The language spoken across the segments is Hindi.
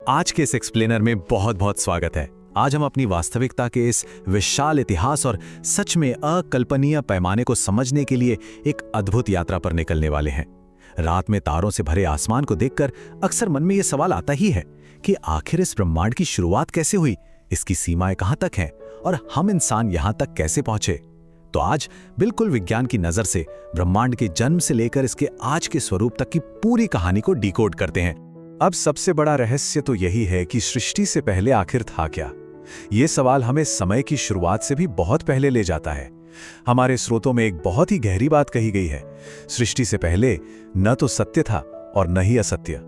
आज के इस एक्सप्लेनर में बहुत बहुत स्वागत है। आज हम अपनी वास्तविकता के इस विशाल इतिहास और सच में अकल्पनीय पैमाने को समझने के लिए एक अद्भुत यात्रा पर निकलने वाले हैं। रात में तारों से भरे आसमान को देखकर अक्सर मन में यह सवाल आता ही है कि आखिर इस ब्रह्मांड की शुरुआत कैसे हुई, इसकी सीमाएं कहां तक हैं और हम इंसान यहां तक कैसे पहुंचे। तो आज बिल्कुल विज्ञान की नजर से ब्रह्मांड के जन्म से लेकर इसके आज के स्वरूप तक की पूरी कहानी को डिकोड करते हैं। अब सबसे बड़ा रहस्य तो यही है कि सृष्टि से पहले आखिर था क्या। ये सवाल हमें समय की शुरुआत से भी बहुत पहले ले जाता है। हमारे स्रोतों में एक बहुत ही गहरी बात कही गई है। सृष्टि से पहले न तो सत्य था और न ही असत्य।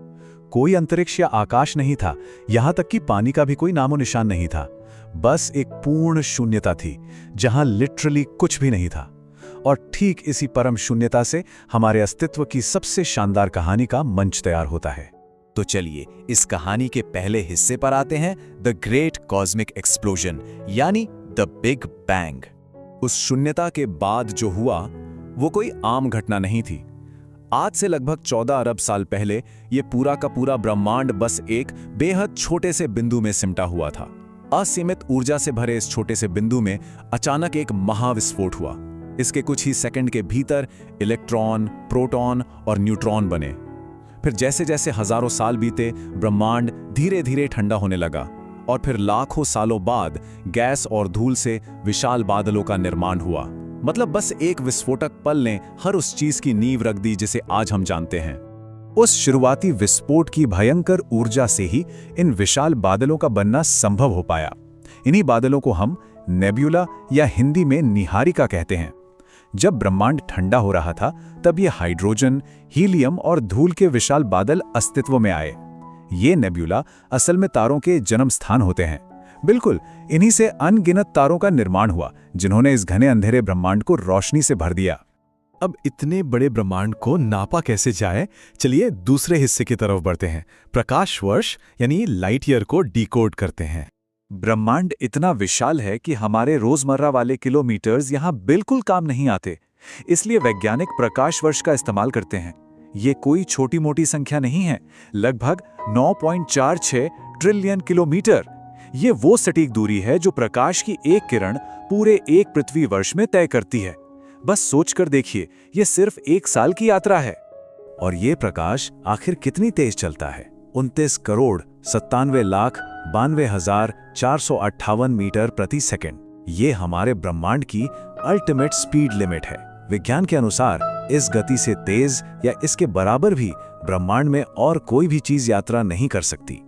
कोई अंतरिक्ष या आकाश नहीं था, यहां तक कि पानी का भी कोई नामो निशान नहीं था। बस एक पूर्ण शून्यता थी जहां लिटरली कुछ भी नहीं था। और ठीक इसी परम शून्यता से हमारे अस्तित्व की सबसे शानदार कहानी का मंच तैयार होता है। तो चलिए इस कहानी के पहले हिस्से पर आते हैं, द ग्रेट कॉस्मिक एक्सप्लोजन यानी द बिग बैंग। उस शून्यता के बाद जो हुआ वो कोई आम घटना नहीं थी। आज से लगभग 14 अरब साल पहले ये पूरा का पूरा ब्रह्मांड बस एक बेहद छोटे से बिंदु में सिमटा हुआ था। असीमित ऊर्जा से भरे इस छोटे से बिंदु में अचानक एक महाविस्फोट हुआ। इसके कुछ ही सेकंड के भीतर इलेक्ट्रॉन, प्रोटॉन और न्यूट्रॉन बने। फिर जैसे जैसे हजारों साल बीते ब्रह्मांड धीरे धीरे ठंडा होने लगा और फिर लाखों सालों बाद गैस और धूल से विशाल बादलों का निर्माण हुआ। मतलब बस एक विस्फोटक पल ने हर उस चीज की नींव रख दी जिसे आज हम जानते हैं। उस शुरुआती विस्फोट की भयंकर ऊर्जा से ही इन विशाल बादलों का बनना संभव हो पाया। इन्हीं बादलों को हम नेब्यूला या हिंदी में निहारिका कहते हैं। जब ब्रह्मांड ठंडा हो रहा था तब ये हाइड्रोजन, हीलियम और धूल के विशाल बादल अस्तित्व में आए। ये नेब्यूला असल में तारों के जन्म स्थान होते हैं। बिल्कुल इन्हीं से अनगिनत तारों का निर्माण हुआ जिन्होंने इस घने अंधेरे ब्रह्मांड को रोशनी से भर दिया। अब इतने बड़े ब्रह्मांड को नापा कैसे जाए, चलिए दूसरे हिस्से की तरफ बढ़ते हैं। प्रकाश वर्ष यानी लाइट ईयर को डिकोड करते हैं। ब्रह्मांड इतना विशाल है कि हमारे रोजमर्रा वाले किलोमीटर्स यहाँ बिल्कुल काम नहीं आते। इसलिए वैज्ञानिक प्रकाश वर्ष का इस्तेमाल करते हैं। ये कोई छोटी मोटी संख्या नहीं है, लगभग 9.46 ट्रिलियन किलोमीटर। ये वो सटीक दूरी है जो प्रकाश की एक किरण पूरे एक पृथ्वी वर्ष में तय करती है। बस सोचकर देखिए, ये सिर्फ एक साल की यात्रा है। और ये प्रकाश आखिर कितनी तेज चलता है? 29,97,92,458 मीटर प्रति सेकंड। ये हमारे ब्रह्मांड की अल्टीमेट स्पीड लिमिट है। विज्ञान के अनुसार इस गति से तेज या इसके बराबर भी ब्रह्मांड में और कोई भी चीज यात्रा नहीं कर सकती।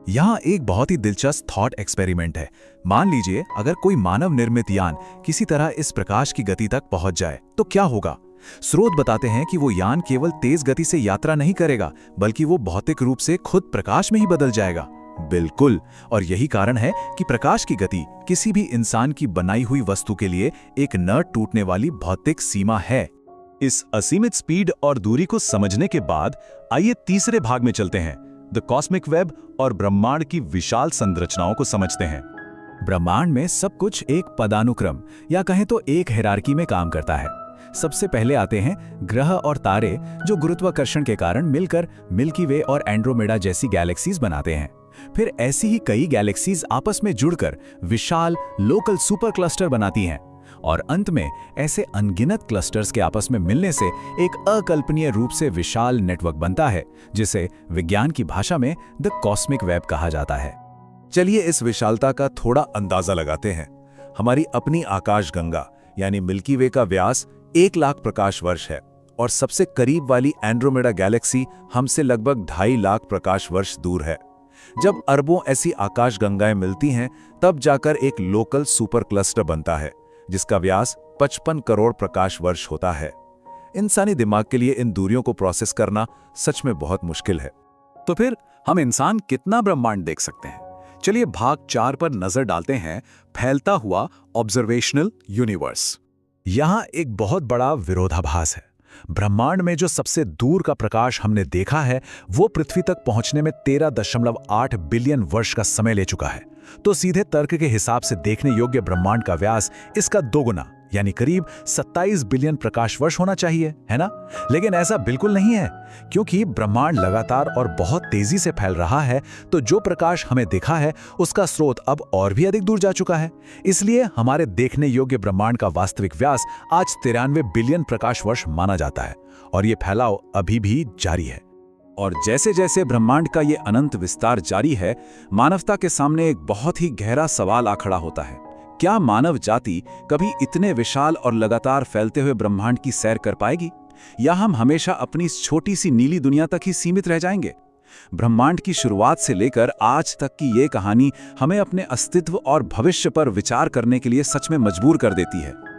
यहाँ एक बहुत ही दिलचस्प थॉट एक्सपेरिमेंट है। मान लीजिए अगर कोई मानव निर्मित यान किसी तरह इस प्रकाश की गति तक पहुंच जाए तो क्या होगा? स्रोत बताते हैं कि वो यान केवल तेज गति से यात्रा नहीं करेगा, बल्कि वो भौतिक रूप से खुद प्रकाश में ही बदल जाएगा। बिल्कुल, और यही कारण है कि प्रकाश की गति किसी भी इंसान की बनाई हुई वस्तु के लिए एक न टूटने वाली भौतिक सीमा है। इस असीमित स्पीड और दूरी को समझने के बाद आइए तीसरे भाग में चलते हैं, द कॉस्मिक वेब और ब्रह्मांड की विशाल संरचनाओं को समझते हैं। ब्रह्मांड में सब कुछ एक पदानुक्रम या कहें तो एक हायरार्की में काम करता है। सबसे पहले आते हैं ग्रह और तारे, जो गुरुत्वाकर्षण के कारण मिलकर मिल्की वे और एंड्रोमेडा जैसी गैलेक्सीज बनाते हैं। फिर ऐसी ही कई गैलेक्सीज आपस में जुड़कर विशाल लोकल सुपर क्लस्टर बनाती हैं। और अंत में ऐसे अनगिनत क्लस्टर्स के आपस में मिलने से एक अकल्पनीय रूप से विशाल नेटवर्क बनता है, जिसे विज्ञान की भाषा में द कॉस्मिक वेब कहा जाता है। चलिए इस विशालता का थोड़ा अंदाजा लगाते हैं। हमारी अपनी आकाशगंगा यानी मिल्की वे का व्यास 1 लाख प्रकाश वर्ष है और सबसे करीब वाली एंड्रोमेडा गैलेक्सी हमसे लगभग 2.5 लाख प्रकाश वर्ष दूर है। जब अरबों ऐसी आकाशगंगाएं मिलती हैं तब जाकर एक लोकल सुपर क्लस्टर बनता है जिसका व्यास 55 करोड़ प्रकाश वर्ष होता है। इंसानी दिमाग के लिए इन दूरियों को प्रोसेस करना सच में बहुत मुश्किल है। तो फिर हम इंसान कितना ब्रह्मांड देख सकते हैं? चलिए भाग 4 पर नजर डालते हैं, फैलता हुआ ऑब्जर्वेशनल यूनिवर्स। यहाँ एक बहुत बड़ा विरोधाभास है। ब्रह्मांड में जो सबसे दूर का प्रकाश हमने देखा है वो पृथ्वी तक पहुंचने में 13.8 बिलियन वर्ष का समय ले चुका है। तो सीधे तर्क के हिसाब से देखने योग्य ब्रह्मांड का व्यास इसका 2 गुना यानी करीब 27 बिलियन प्रकाश वर्ष होना चाहिए, है ना? लेकिन ऐसा बिल्कुल नहीं है, क्योंकि ब्रह्मांड लगातार और बहुत तेजी से फैल रहा है, तो जो प्रकाश हमें दिखा है उसका स्रोत अब और भी अधिक दूर जा चुका है। इसलिए हमारे देखने योग्य ब्रह्मांड का वास्तविक व्यास आज 93 बिलियन प्रकाश वर्ष माना जाता है, और ये फैलाव अभी भी जारी है। और जैसे जैसे ब्रह्मांड का ये अनंत विस्तार जारी है, मानवता के सामने एक बहुत ही गहरा सवाल आ खड़ा होता है। क्या मानव जाति कभी इतने विशाल और लगातार फैलते हुए ब्रह्मांड की सैर कर पाएगी, या हम हमेशा अपनी इस छोटी सी नीली दुनिया तक ही सीमित रह जाएंगे? ब्रह्मांड की शुरुआत से लेकर आज तक की ये कहानी हमें अपने अस्तित्व और भविष्य पर विचार करने के लिए सच में मजबूर कर देती है।